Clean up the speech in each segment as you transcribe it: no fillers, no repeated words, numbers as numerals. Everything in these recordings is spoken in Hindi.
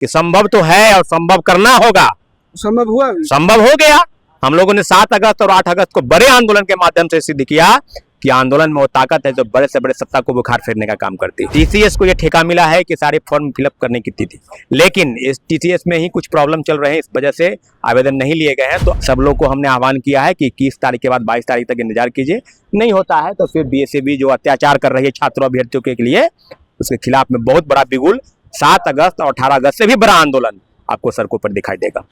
कि संभव तो है और संभव करना होगा। संभव हुआ? संभव हो गया। हम लोगों ने 7 अगस्त और 8 अगस्त को बड़े आंदोलन के माध्यम से सिद्ध किया कि आंदोलन में वो ताकत है जो बड़े से बड़े सत्ता को बुखार फेरने का काम करती है। टीसीएस को ये ठेका मिला है कि सारे फॉर्म फिलअप करने की तिथि, लेकिन इस टीसीएस में ही कुछ प्रॉब्लम चल रहे हैं, इस वजह से आवेदन नहीं लिए गए हैं। तो सब लोग को हमने आह्वान किया है कि 21 तारीख के बाद 22 तारीख तक इंतजार कीजिए। नहीं होता है तो फिर बीएसएबी जो अत्याचार कर रही है छात्रों अभ्यर्थियों के लिए, उसके खिलाफ में बहुत बड़ा बिगुल 7 अगस्त और 18 अगस्त से भी बड़ा आंदोलन आपको सड़कों पर दिखाई देगा।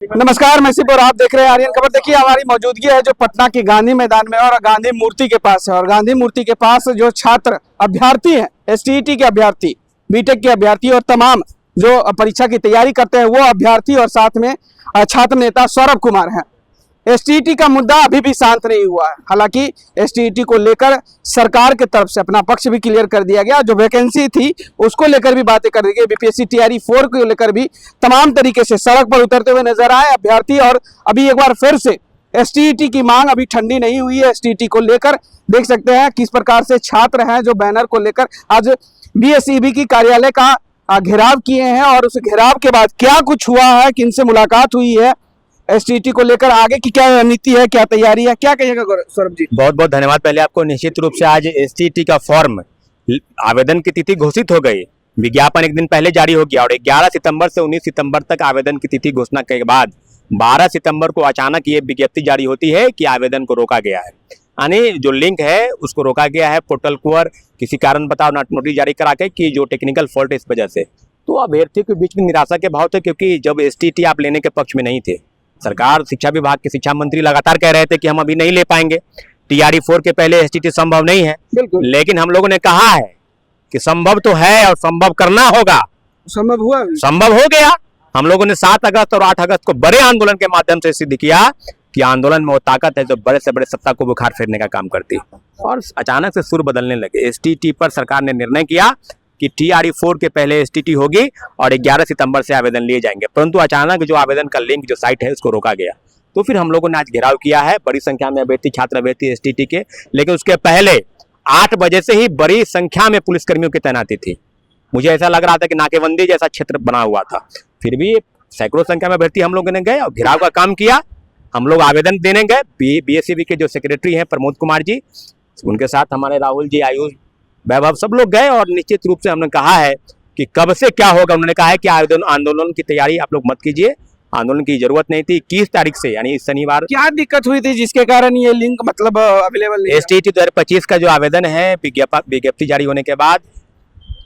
नमस्कार, मैं सिप और आप देख रहे हैं आर्यन खबर। देखिए, हमारी मौजूदगी है जो पटना के गांधी मैदान में और गांधी मूर्ति के पास है। और गांधी मूर्ति के पास जो छात्र अभ्यर्थी हैं, एसटीईटी के अभ्यर्थी, बीटेक के अभ्यर्थी और तमाम जो परीक्षा की तैयारी करते हैं वो अभ्यर्थी और साथ में छात्र नेता सौरभ कुमार हैं। एसटीईटी का मुद्दा अभी भी शांत नहीं हुआ है। हालांकि एसटीईटी को लेकर सरकार की तरफ से अपना पक्ष भी क्लियर कर दिया गया। जो वैकेंसी थी उसको लेकर भी बातें कर दी गई। बीपीएससी टीआरई 4 को लेकर भी तमाम तरीके से सड़क पर उतरते हुए नजर आए अभ्यर्थी। और अभी एक बार फिर से एसटीईटी की मांग अभी ठंडी नहीं हुई है। एसटीईटी को लेकर देख सकते हैं किस प्रकार से छात्र हैं जो बैनर को लेकर आज बीएसईबी की कार्यालय का घेराव किए हैं। और उस घेराव के बाद क्या कुछ हुआ है, किनसे मुलाकात हुई है, एसटीईटी को लेकर आगे की क्या रणनीति है, क्या तैयारी है, क्या कहिएगा सौरभ जी? बहुत बहुत धन्यवाद। पहले आपको निश्चित रूप से आज एसटीईटी का फॉर्म आवेदन की तिथि घोषित हो गई। विज्ञापन एक दिन पहले जारी हो गया और 11 सितंबर से 19 सितंबर तक आवेदन की तिथि घोषणा के बाद 12 सितंबर को अचानक ये विज्ञप्ति जारी होती है कि आवेदन को रोका गया है। यानी जो लिंक है उसको रोका गया है पोर्टल पर किसी कारण बताओ नोटिस जारी करा के कि जो टेक्निकल फॉल्ट है इस वजह से। तो अभ्यर्थियों के बीच में निराशा के भाव थे, क्योंकि जब एसटीईटी आप लेने के पक्ष में नहीं थे, सरकार शिक्षा विभाग के शिक्षा मंत्री लगातार कह रहे थे कि हम अभी नहीं ले पाएंगे, टीआरई 4 के पहले एसटीईटी संभव नहीं है। लेकिन हम लोगों ने कहा है कि संभव तो है और संभव करना होगा। संभव हुआ? संभव हो गया। हम लोगों ने 7 अगस्त और 8 अगस्त को बड़े आंदोलन के माध्यम से सिद्ध किया कि आंदोलन में वो ताकत है जो बड़े से बड़े सत्ता को बुखार फेरने का काम करती है। और अचानक से सुर बदलने लगे। एसटीईटी पर सरकार ने निर्णय किया कि टीआरई 4 के पहले एसटीईटी होगी और 11 सितंबर से आवेदन लिए जाएंगे, परंतु अचानक जो आवेदन का लिंक जो साइट है उसको रोका गया। तो फिर हम लोगों ने आज घेराव किया है। बड़ी संख्या में अभ्यर्थी छात्र अभ्यर्थी एसटीईटी के, लेकिन उसके पहले 8 बजे से ही बड़ी संख्या में पुलिसकर्मियों की तैनाती थी। मुझे ऐसा लग रहा था कि नाकेबंदी जैसा क्षेत्र बना हुआ था। फिर भी सैकड़ों संख्या में अभ्यर्थी हम लोगों ने गए और घेराव का काम किया। हम लोग आवेदन देने गए। बीएसईबी के जो सेक्रेटरी हैं प्रमोद कुमार जी, उनके साथ हमारे राहुल जी, आयुष, वैभव, सब लोग गए और निश्चित रूप से हमने कहा है कि कब से क्या होगा। उन्होंने कहा है कि आंदोलन की तैयारी आप लोग मत कीजिए, आंदोलन की जरूरत नहीं थी। 21 तारीख से यानी शनिवार। क्या दिक्कत हुई थी जिसके कारण ये लिंक मतलब अवेलेबल नहीं? एसटीईटी 2025 का जो आवेदन है विज्ञप्ति जारी होने के बाद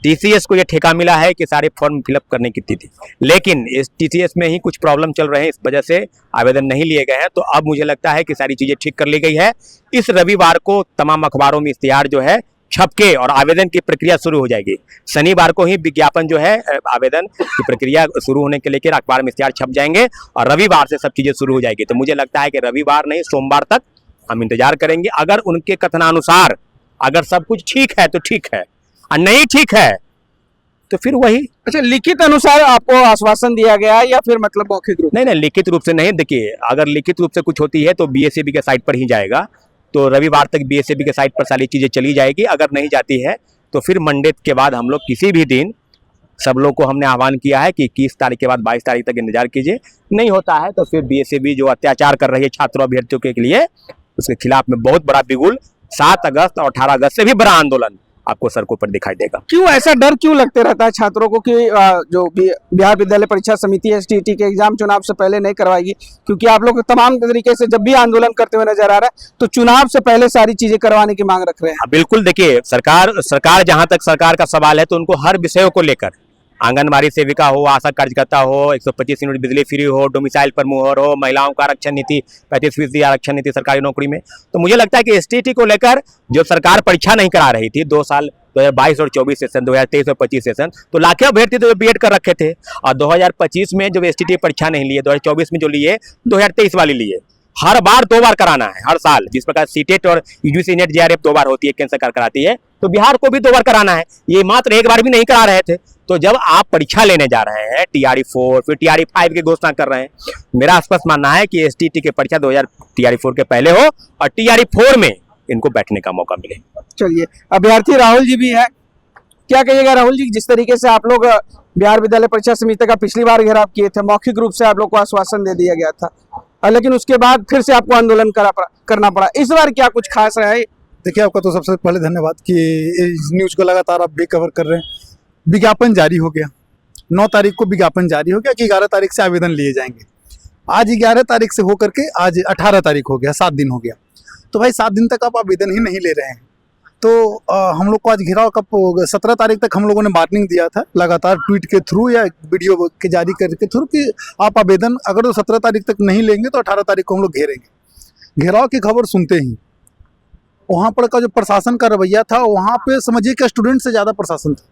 टीसीएस को ये ठेका मिला है कि सारे फॉर्म फिलअप करने की तिथि, लेकिन इस टीसीएस में ही कुछ प्रॉब्लम चल रहे हैं, इस वजह से आवेदन नहीं लिए गए हैं। तो अब मुझे लगता है कि सारी चीजें ठीक कर ली गई है। इस रविवार को तमाम अखबारों में इश्तिहार जो है छपके और आवेदन की प्रक्रिया शुरू हो जाएगी। शनिवार को ही विज्ञापन जो है आवेदन की प्रक्रिया शुरू होने के लेकर अखबार में इश्तिहार छप जाएंगे और रविवार से सब चीजें शुरू हो जाएगी। तो मुझे लगता है कि रविवार नहीं सोमवार तक हम इंतजार करेंगे। अगर उनके कथनानुसार अगर सब कुछ ठीक है तो ठीक है, और नहीं ठीक है तो फिर वही। अच्छा, लिखित अनुसार आपको आश्वासन दिया गया या फिर मतलब मौखिक रूप? नहीं, लिखित रूप से नहीं। देखिए, अगर लिखित रूप से कुछ होती है तो बीएसईबी के साइट पर ही जाएगा। तो रविवार तक बीएसईबी के साइट पर सारी चीजें चली जाएगी। अगर नहीं जाती है तो फिर मंडे के बाद हम लोग किसी भी दिन, सब लोग को हमने आह्वान किया है कि 21 तारीख के बाद 22 तारीख तक इंतजार कीजिए। नहीं होता है तो फिर बीएसईबी जो अत्याचार कर रही है छात्रों अभ्यर्थियों के लिए, उसके खिलाफ में बहुत बड़ा बिगुल 7 अगस्त और 18 अगस्त से भी बड़ा आंदोलन आपको सड़कों पर दिखाई देगा। क्यों ऐसा डर क्यों लगते रहता है छात्रों को कि जो बिहार विद्यालय परीक्षा समिति एसटीईटी के एग्जाम चुनाव से पहले नहीं करवाएगी? क्योंकि आप लोग तमाम तरीके से जब भी आंदोलन करते हुए नजर आ रहा है तो चुनाव से पहले सारी चीजें करवाने की मांग रख रहे हैं। बिल्कुल। देखिए, सरकार जहां तक सरकार का सवाल है तो उनको हर विषयों को लेकर, आंगनबाड़ी सेविका हो, आशा कार्यकर्ता हो, 125 यूनिट बिजली फ्री हो, डोमिसाइल पर मुहर हो, महिलाओं का आरक्षण नीति, 35% आरक्षण नीति सरकारी नौकरी में। तो मुझे लगता है कि एसटीईटी को लेकर जो सरकार परीक्षा नहीं करा रही थी 2 साल 2022 और 24 सेशन, 2023 और 25 सेशन, तो लाखों अभ्यर्थी तो बीएड कर रखे थे। और 2025 में जब एसटीईटी परीक्षा नहीं लिए, 2024 में जो लिए, 2023 वाली लिए। हर बार 2 बार कराना है, हर साल। जिस प्रकार सीटेट और यूजीसी नेट जेआरएफ 2 बार होती है, केंद्र सरकार कराती है, तो बिहार को भी 2 बार कराना है। ये मात्र 1 बार भी नहीं करा रहे थे। तो जब आप परीक्षा लेने जा रहे हैं टीआरई 4 फिर टीआरई 5 की घोषणा कर रहे हैं, मेरा स्पष्ट मानना है कि एसटीईटी की परीक्षा टीआरई 4 के पहले हो और टीआरई 4 में इनको बैठने का मौका मिले। चलिए, अभ्यर्थी राहुल जी भी है, क्या कहिएगा राहुल जी, जिस तरीके से आप लोग बिहार विद्यालय परीक्षा समिति का पिछली बार घेराव किए थे, मौखिक रूप से आप लोग को आश्वासन दे दिया गया था, लेकिन उसके बाद फिर से आपको आंदोलन करना पड़ा। इस बार क्या कुछ खास रहा है? देखिए, आपका तो सबसे पहले धन्यवाद कि इस न्यूज़ को लगातार आप भी कवर कर रहे हैं। विज्ञापन जारी हो गया, 9 तारीख को विज्ञापन जारी हो गया कि 11 तारीख से आवेदन लिए जाएंगे। आज 11 तारीख से होकर के आज 18 तारीख हो गया, 7 दिन हो गया। तो भाई 7 दिन तक आप आवेदन ही नहीं ले रहे हैं। तो हम लोग को आज घेराव कब 17 तारीख तक हम लोगों ने वार्निंग दिया था लगातार ट्वीट के थ्रू या वीडियो के जारी करके थ्रू कि आप आवेदन अगर तो 17 तारीख तक नहीं लेंगे तो 18 तारीख को हम लोग घेरेंगे। घेराव की खबर सुनते ही वहाँ पर का जो प्रशासन का रवैया था, वहाँ पे समझिए कि स्टूडेंट से ज़्यादा प्रशासन था।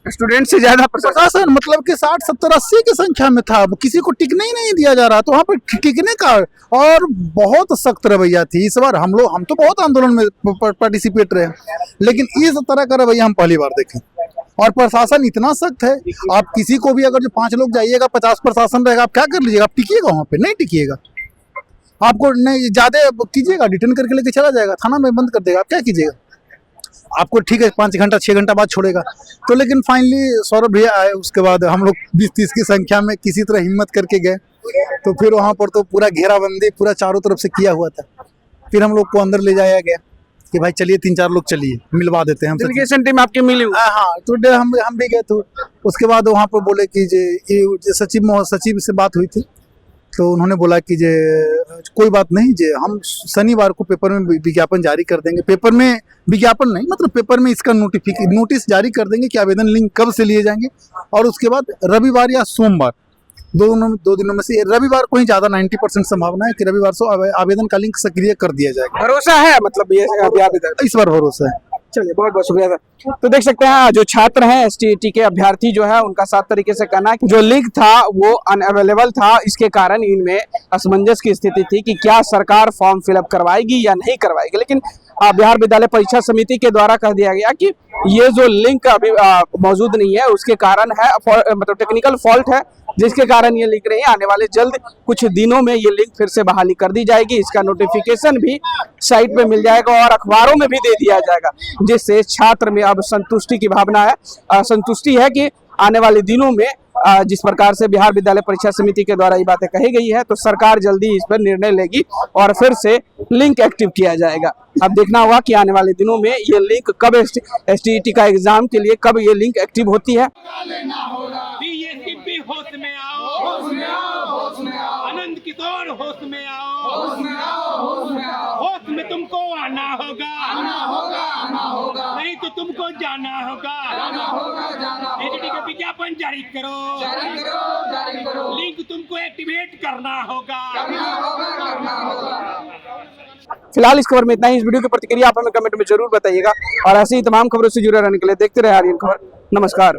स्टूडेंट से ज्यादा प्रशासन मतलब कि 60, 70, 80 की संख्या में था। किसी को टिकने ही नहीं दिया जा रहा, तो वहाँ पर टिकने का और बहुत सख्त रवैया थी। इस बार हम तो बहुत आंदोलन में पार्टिसिपेट रहे, लेकिन इस तरह का रवैया हम पहली बार देखें। और प्रशासन इतना सख्त है, आप किसी को भी अगर जो 5 लोग जाइएगा, 50 प्रशासन रहेगा, आप क्या कर लीजिएगा? आप टिकिएगा वहाँ पे? नहीं टिकिएगा। आपको नहीं ज़्यादा कीजिएगा, डिटेन करके लेके चला जाएगा, थाना में बंद कर देगा। आप क्या कीजिएगा? आपको ठीक है 5 घंटा 6 घंटा बाद छोड़ेगा। तो लेकिन फाइनली सौरभ भैया आए, उसके बाद हम लोग 20-30 की संख्या में किसी तरह हिम्मत करके गए। तो फिर वहाँ पर तो पूरा घेराबंदी पूरा चारों तरफ से किया हुआ था। फिर हम लोग को अंदर ले जाया गया कि भाई चलिए 3-4 लोग चलिए, मिलवा देते हैं हम। डेलीगेशन टीम आपकी मिली हुई? हाँ, तो हम भी गए। तो उसके बाद वहाँ पर बोले कि ये सचिव से बात हुई थी, तो उन्होंने बोला कि कोई बात नहीं, हम शनिवार को पेपर में विज्ञापन जारी कर देंगे। पेपर में विज्ञापन नहीं, मतलब पेपर में इसका नोटिस जारी कर देंगे कि आवेदन लिंक कब से लिए जाएंगे। और उसके बाद रविवार या सोमवार, 2 दिनों में से रविवार को ही ज़्यादा 90% संभावना है कि रविवार से आवेदन का लिंक सक्रिय कर दिया जाएगा। भरोसा है मतलब ये इस बार भरोसा है। चलिए, बहुत बहुत शुक्रिया सर। तो देख सकते हैं जो छात्र हैं एसटीईटी के अभ्यर्थी जो है, उनका साफ तरीके से कहना है कि जो लिंक था वो अनअवेलेबल था। इसके कारण इनमें असमंजस की स्थिति थी कि क्या सरकार फॉर्म फिलअप करवाएगी या नहीं करवाएगी। लेकिन बिहार विद्यालय परीक्षा समिति के द्वारा कह दिया गया कि ये जो लिंक अभी मौजूद नहीं है, उसके कारण है, मतलब टेक्निकल फॉल्ट है, जिसके कारण ये लिंक नहीं है। आने वाले जल्द कुछ दिनों में ये लिंक फिर से बहाली कर दी जाएगी। इसका नोटिफिकेशन भी साइट पे मिल जाएगा और अखबारों में भी दे दिया जाएगा, जिससे छात्र में अब संतुष्टि की भावना है। संतुष्टि है कि आने वाले दिनों में जिस प्रकार से बिहार विद्यालय परीक्षा समिति के द्वारा ये बातें कही गई है, तो सरकार जल्दी इस पर निर्णय लेगी और फिर से लिंक एक्टिव किया जाएगा। अब देखना होगा कि आने वाले दिनों में ये लिंक कब एसटीईटी का एग्जाम के लिए कब ये लिंक एक्टिव होती है। होश में आओ, आनंद किशोर होश में आओ, होश में तुमको आना होगा, नहीं तो तुमको जाना होगा। एसटीईटी का विज्ञापन जारी करो, लिंक तुमको एक्टिवेट करना होगा। फिलहाल इस खबर में इतना ही। इस वीडियो की प्रतिक्रिया आप हमें कमेंट में जरूर बताइएगा और ऐसी ही तमाम खबरों से जुड़े रहने के लिए देखते रहे आर्यन खबर। नमस्कार।